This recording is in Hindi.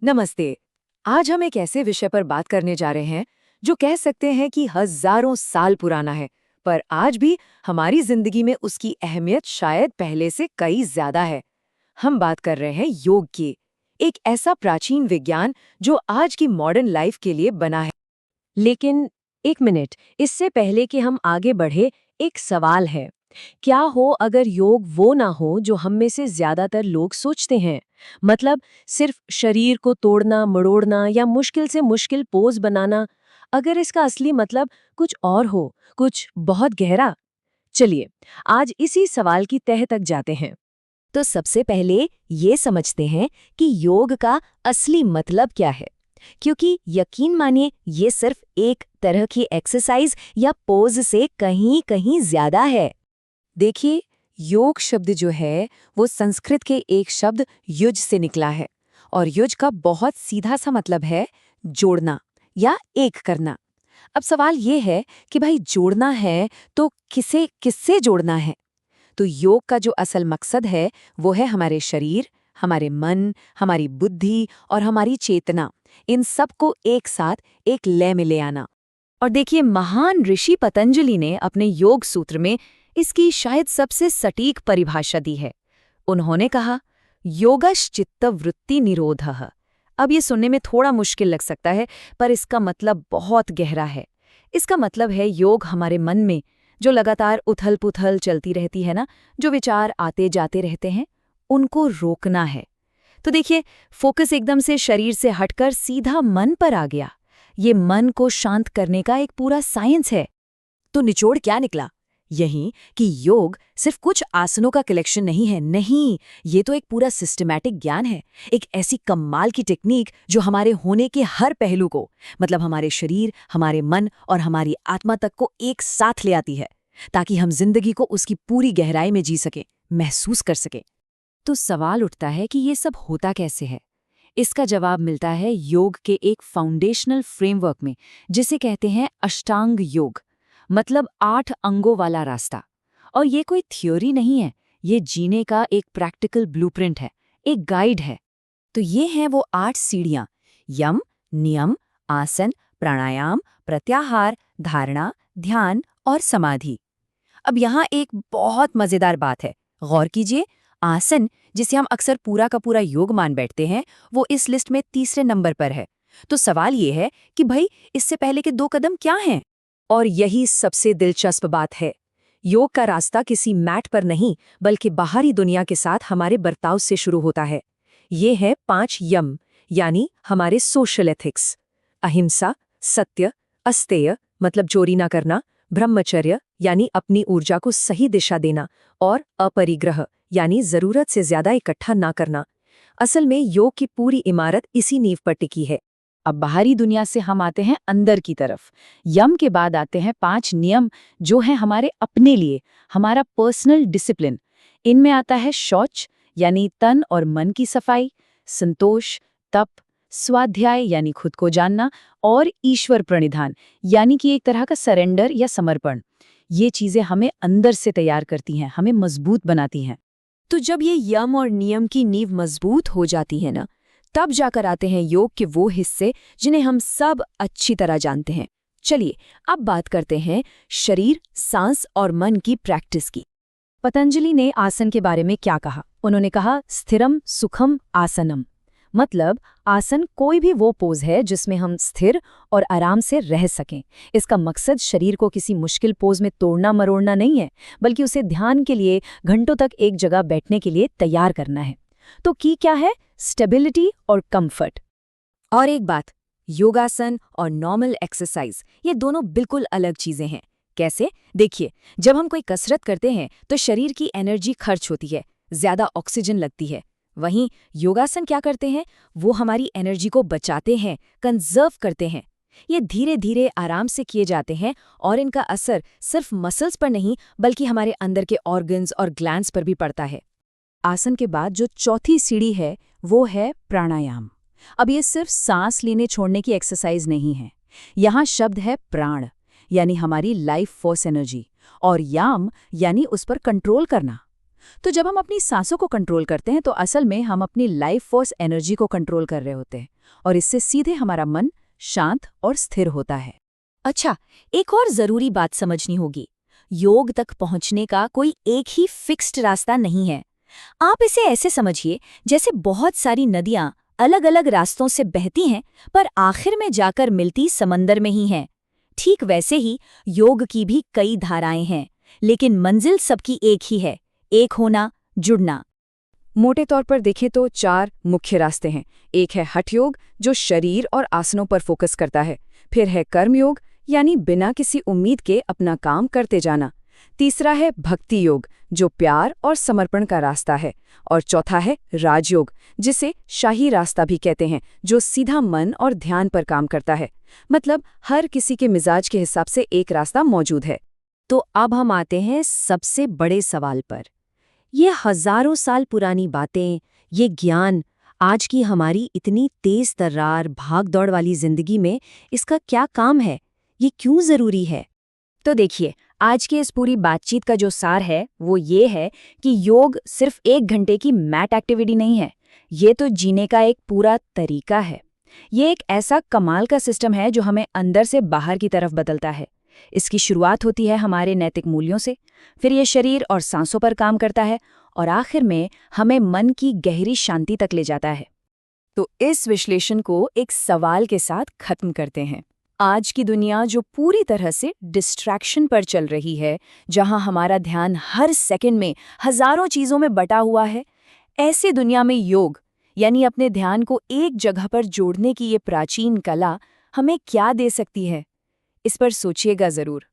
नमस्ते। आज हम एक ऐसे विषय पर बात करने जा रहे हैं जो कह सकते हैं कि हजारों साल पुराना है, पर आज भी हमारी जिंदगी में उसकी अहमियत शायद पहले से कई ज्यादा है। हम बात कर रहे हैं योग की, एक ऐसा प्राचीन विज्ञान जो आज की मॉडर्न लाइफ के लिए बना है। लेकिन एक मिनट, इससे पहले कि हम आगे बढ़े, एक सवाल है। क्या हो अगर योग वो ना हो जो हम में से ज्यादातर लोग सोचते हैं? मतलब सिर्फ शरीर को तोड़ना, मड़ोड़ना या मुश्किल से मुश्किल पोज बनाना। अगर इसका असली मतलब कुछ और हो, कुछ बहुत गहरा। चलिए, आज इसी सवाल की तह तक जाते हैं। तो सबसे पहले ये समझते हैं कि योग का असली मतलब क्या है, क्योंकि यकीन मानिए ये सिर्फ एक तरह की एक्सरसाइज या पोज से कहीं कहीं ज्यादा है। देखिए, योग शब्द जो है वो संस्कृत के एक शब्द युज से निकला है, और युज का बहुत सीधा सा मतलब है जोड़ना या एक करना। अब सवाल ये है कि भाई जोड़ना है तो किसे किससे जोड़ना है? तो योग का जो असल मकसद है वो है हमारे शरीर, हमारे मन, हमारी बुद्धि और हमारी चेतना, इन सब को एक साथ एक लय में ले आना। और देखिए, महान ऋषि पतंजलि ने अपने योग सूत्र में इसकी शायद सबसे सटीक परिभाषा दी है। उन्होंने कहा, योगश्चित्त वृत्ति निरोधः। अब ये सुनने में थोड़ा मुश्किल लग सकता है, पर इसका मतलब बहुत गहरा है। इसका मतलब है योग हमारे मन में जो लगातार उथल-पुथल चलती रहती है ना, जो विचार आते जाते रहते हैं, उनको रोकना है। तो देखिए, फोकस एकदम से शरीर से हटकर सीधा मन पर आ गया। ये मन को शांत करने का एक पूरा साइंस है। तो निचोड़ क्या निकला? यही कि योग सिर्फ कुछ आसनों का कलेक्शन नहीं है, नहीं, ये तो एक पूरा सिस्टमैटिक ज्ञान है। एक ऐसी कमाल की टेक्निक जो हमारे होने के हर पहलू को, मतलब हमारे शरीर, हमारे मन और हमारी आत्मा तक को एक साथ ले आती है, ताकि हम जिंदगी को उसकी पूरी गहराई में जी सकें, महसूस कर सकें। तो सवाल उठता है कि ये सब होता कैसे है? इसका जवाब मिलता है योग के एक फाउंडेशनल फ्रेमवर्क में, जिसे कहते हैं अष्टांग योग, मतलब 8 अंगों वाला रास्ता। और ये कोई थ्योरी नहीं है, ये जीने का एक प्रैक्टिकल ब्लूप्रिंट है, एक गाइड है। तो ये हैं वो 8 सीढ़ियां: यम, नियम, आसन, प्राणायाम, प्रत्याहार, धारणा, ध्यान और समाधि। अब यहाँ एक बहुत मजेदार बात है, गौर कीजिए। आसन, जिसे हम अक्सर पूरा का पूरा योग मान बैठते हैं, वो इस लिस्ट में तीसरे नंबर पर है। तो सवाल ये है कि भाई इससे पहले के 2 कदम क्या हैं? और यही सबसे दिलचस्प बात है। योग का रास्ता किसी मैट पर नहीं, बल्कि बाहरी दुनिया के साथ हमारे बर्ताव से शुरू होता है। ये है 5 यम, यानी हमारे सोशल एथिक्स: अहिंसा, सत्य, अस्तेय मतलब चोरी ना करना, ब्रह्मचर्य यानी अपनी ऊर्जा को सही दिशा देना, और अपरिग्रह यानी जरूरत से ज्यादा इकट्ठा ना करना। असल में योग की पूरी इमारत इसी नींव पर टिकी है। अब बाहरी दुनिया से हम आते हैं अंदर की तरफ। यम के बाद आते हैं 5 नियम, जो हैं हमारे अपने लिए, हमारा पर्सनल डिसिप्लिन। इनमें आता है शौच यानी तन और मन की सफाई, संतोष, तप, स्वाध्याय यानी खुद को जानना, और ईश्वर प्रणिधान यानी कि एक तरह का सरेंडर या समर्पण। ये चीजें हमें अंदर से तैयार करती हैं, हमें मजबूत बनाती हैं। तो जब ये यम और नियम की नींव मजबूत हो जाती है ना, तब जाकर आते हैं योग के वो हिस्से जिन्हें हम सब अच्छी तरह जानते हैं। चलिए, अब बात करते हैं शरीर, सांस और मन की प्रैक्टिस की। पतंजलि ने आसन के बारे में क्या कहा? उन्होंने कहा, स्थिरम सुखम आसनम। मतलब आसन कोई भी वो पोज है जिसमें हम स्थिर और आराम से रह सकें। इसका मकसद शरीर को किसी मुश्किल पोज में तोड़ना मरोड़ना नहीं है, बल्कि उसे ध्यान के लिए, घंटों तक एक जगह बैठने के लिए तैयार करना है। तो की क्या है? स्टेबिलिटी और कंफर्ट। और एक बात, योगासन और नॉर्मल एक्सरसाइज, ये दोनों बिल्कुल अलग चीजें हैं। कैसे? देखिए, जब हम कोई कसरत करते हैं तो शरीर की एनर्जी खर्च होती है, ज्यादा ऑक्सीजन लगती है। वहीं योगासन क्या करते हैं? वो हमारी एनर्जी को बचाते हैं, कंजर्व करते हैं। ये धीरे धीरे आराम से किए जाते हैं, और इनका असर सिर्फ मसल्स पर नहीं, बल्कि हमारे अंदर के ऑर्गन्स और ग्लैंड्स पर भी पड़ता है। आसन के बाद जो चौथी सीढ़ी है वो है प्राणायाम। अब ये सिर्फ सांस लेने छोड़ने की एक्सरसाइज नहीं है। यहाँ शब्द है प्राण, यानी हमारी लाइफ फोर्स एनर्जी, और याम यानी उस पर कंट्रोल करना। तो जब हम अपनी सांसों को कंट्रोल करते हैं तो असल में हम अपनी लाइफ फोर्स एनर्जी को कंट्रोल कर रहे होते हैं और इससे सीधे हमारा मन शांत और स्थिर होता है। अच्छा, एक और जरूरी बात समझनी होगी। योग तक पहुंचने का कोई एक ही फिक्स्ड रास्ता नहीं है। आप इसे ऐसे समझिए जैसे बहुत सारी नदियां अलग अलग रास्तों से बहती हैं पर आखिर में जाकर मिलती समंदर में ही हैं। ठीक वैसे ही योग की भी कई धाराएं हैं, लेकिन मंजिल सबकी एक ही है, एक होना, जुड़ना। मोटे तौर पर देखें तो 4 मुख्य रास्ते हैं। एक है हठ योग, जो शरीर और आसनों पर फोकस करता है। फिर है कर्म योग, यानी बिना किसी उम्मीद के अपना काम करते जाना। तीसरा है भक्ति योग, जो प्यार और समर्पण का रास्ता है। और चौथा है राजयोग, जिसे शाही रास्ता भी कहते हैं, जो सीधा मन और ध्यान पर काम करता है। मतलब हर किसी के मिजाज के हिसाब से एक रास्ता मौजूद है। तो अब हम आते हैं सबसे बड़े सवाल पर। ये हजारों साल पुरानी बातें, ये ज्ञान, आज की हमारी इतनी तेज तर्रार भाग-दौड़ वाली जिंदगी में इसका क्या काम है? ये क्यों जरूरी है? तो देखिए, आज की इस पूरी बातचीत का जो सार है वो ये है कि योग सिर्फ 1 घंटे की मैट एक्टिविटी नहीं है। ये तो जीने का एक पूरा तरीका है। ये एक ऐसा कमाल का सिस्टम है जो हमें अंदर से बाहर की तरफ बदलता है। इसकी शुरुआत होती है हमारे नैतिक मूल्यों से, फिर ये शरीर और सांसों पर काम करता है और आखिर में हमें मन की गहरी शांति तक ले जाता है। तो इस विश्लेषण को एक सवाल के साथ खत्म करते हैं। आज की दुनिया जो पूरी तरह से डिस्ट्रैक्शन पर चल रही है, जहां हमारा ध्यान हर सेकंड में हजारों चीजों में बटा हुआ है, ऐसे दुनिया में योग यानी अपने ध्यान को एक जगह पर जोड़ने की ये प्राचीन कला हमें क्या दे सकती है? इस पर सोचिएगा जरूर।